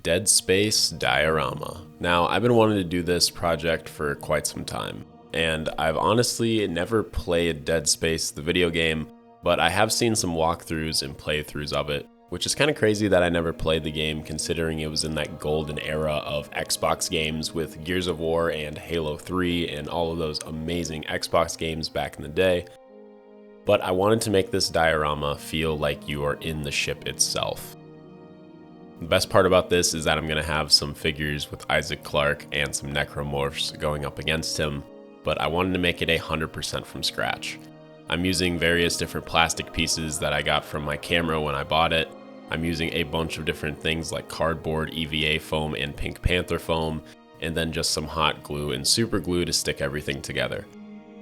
Dead Space Diorama. Now, I've been wanting to do this project for quite some time, and I've honestly never played Dead Space, the video game, but I have seen some walkthroughs and playthroughs of it, which is kind of crazy that I never played the game considering it was in that golden era of Xbox games with Gears of War and Halo 3 and all of those amazing Xbox games back in the day. But I wanted to make this diorama feel like you are in the ship itself. The best part about this is that I'm going to have some figures with Isaac Clarke and some necromorphs going up against him, but I wanted to make it 100% from scratch. I'm using various different plastic pieces that I got from my camera when I bought it. I'm using a bunch of different things like cardboard, EVA foam, and Pink Panther foam, and then just some hot glue and super glue to stick everything together.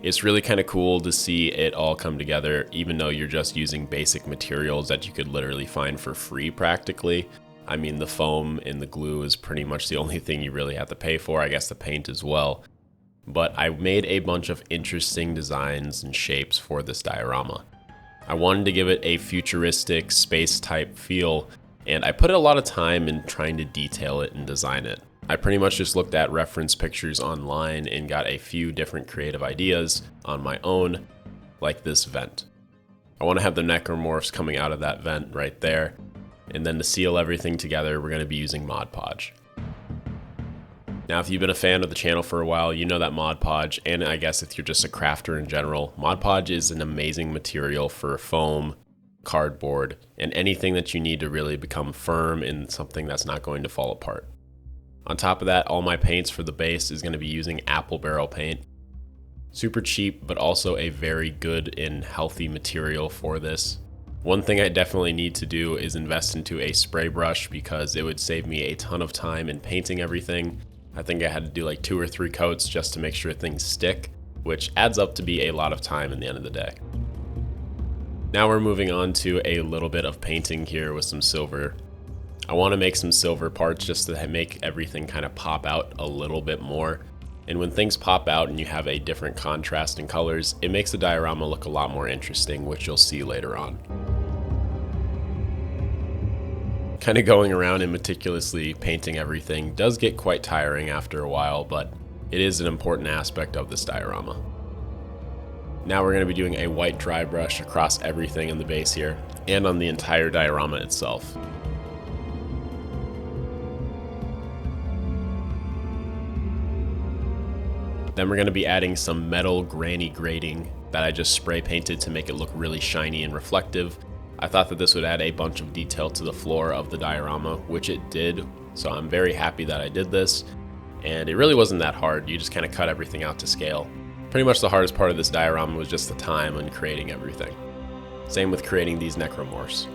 It's really kind of cool to see it all come together, even though you're just using basic materials that you could literally find for free practically. I mean, the foam and the glue is pretty much the only thing you really have to pay for, I guess the paint as well. But I made a bunch of interesting designs and shapes for this diorama. I wanted to give it a futuristic space type feel, and I put a lot of time in trying to detail it and design it. I pretty much just looked at reference pictures online and got a few different creative ideas on my own, like this vent. I want to have the necromorphs coming out of that vent right there. And then to seal everything together, we're going to be using Mod Podge. Now, if you've been a fan of the channel for a while, you know that Mod Podge, and I guess if you're just a crafter in general, Mod Podge is an amazing material for foam, cardboard, and anything that you need to really become firm in something that's not going to fall apart. On top of that, all my paints for the base is going to be using apple barrel paint. Super cheap, but also a very good and healthy material for this. One thing I definitely need to do is invest into a spray brush because it would save me a ton of time in painting everything. I think I had to do like 2 or 3 coats just to make sure things stick, which adds up to be a lot of time in the end of the day. Now we're moving on to a little bit of painting here with some silver. I want to make some silver parts just to make everything kind of pop out a little bit more. And when things pop out and you have a different contrast in colors, it makes the diorama look a lot more interesting, which you'll see later on. Kind of going around and meticulously painting everything does get quite tiring after a while, but it is an important aspect of this diorama. Now we're going to be doing a white dry brush across everything in the base here and on the entire diorama itself. Then we're going to be adding some metal granny grating that I just spray painted to make it look really shiny and reflective. I thought that this would add a bunch of detail to the floor of the diorama, which it did, so I'm very happy that I did this. And it really wasn't that hard, you just kind of cut everything out to scale. Pretty much the hardest part of this diorama was just the time on creating everything. Same with creating these necromorphs.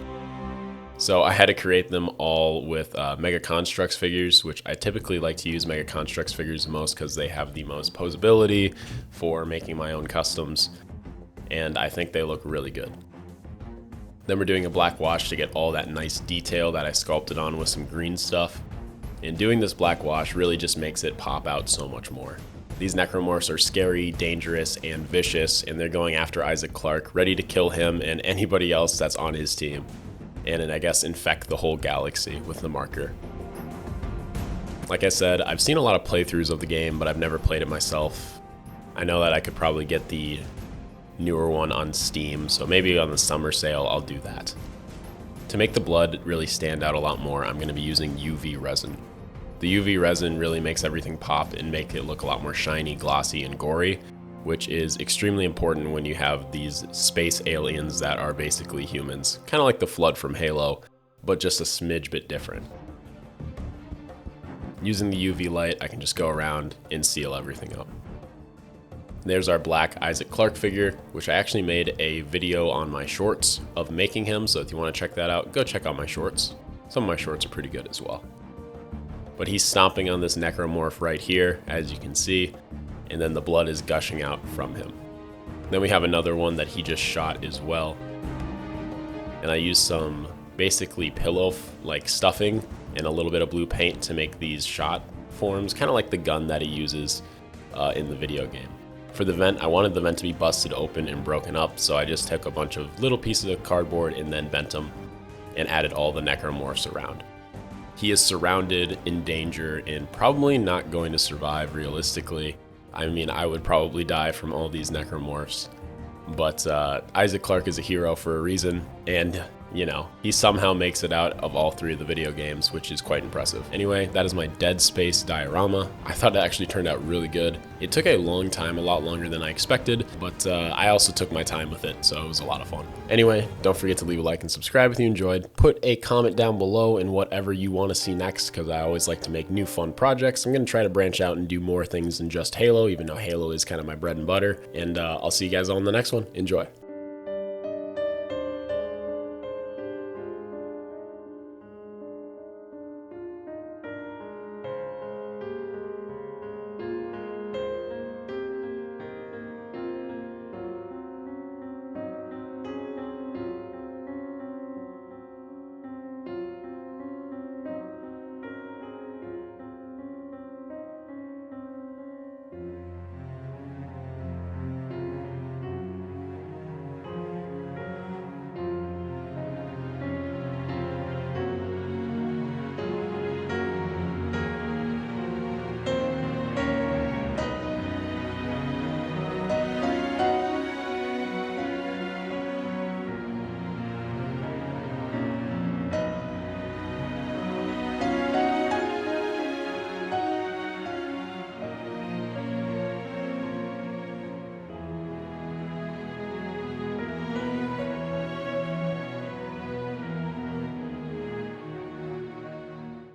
So I had to create them all with Mega Construx figures, which I typically like to use Mega Construx figures the most because they have the most posability for making my own customs, and I think they look really good. Then we're doing a black wash to get all that nice detail that I sculpted on with some green stuff. And doing this black wash really just makes it pop out so much more. These necromorphs are scary, dangerous, and vicious, and they're going after Isaac Clarke, ready to kill him and anybody else that's on his team. And I guess infect the whole galaxy with the marker. Like I said, I've seen a lot of playthroughs of the game, but I've never played it myself. I know that I could probably get the newer one on Steam, so maybe on the summer sale I'll do that. To make the blood really stand out a lot more, I'm going to be using UV resin. The UV resin really makes everything pop and make it look a lot more shiny, glossy, and gory, which is extremely important when you have these space aliens that are basically humans, kind of like the Flood from Halo, but just a smidge bit different. Using the UV light, I can just go around and seal everything up. There's our black Isaac Clarke figure, which I actually made a video on my shorts of making him, so if you want to check that out, go check out my shorts. Some of my shorts are pretty good as well. But he's stomping on this necromorph right here, as you can see, and then the blood is gushing out from him. Then we have another one that he just shot as well. And I used some basically pillow like stuffing and a little bit of blue paint to make these shot forms, kind of like the gun that he uses in the video game. For the vent, I wanted the vent to be busted open and broken up, so I just took a bunch of little pieces of cardboard and then bent them and added all the necromorphs around. He is surrounded, in danger, and probably not going to survive realistically. I mean, I would probably die from all these necromorphs. But Isaac Clarke is a hero for a reason, and you know, he somehow makes it out of all 3 of the video games, which is quite impressive. Anyway, that is my Dead Space diorama. I thought it actually turned out really good. It took a long time, a lot longer than I expected, but I also took my time with it, so it was a lot of fun. Anyway, don't forget to leave a like and subscribe if you enjoyed. Put a comment down below in whatever you want to see next, because I always like to make new fun projects. I'm going to try to branch out and do more things than just Halo, even though Halo is kind of my bread and butter, and I'll see you guys on the next one. Enjoy.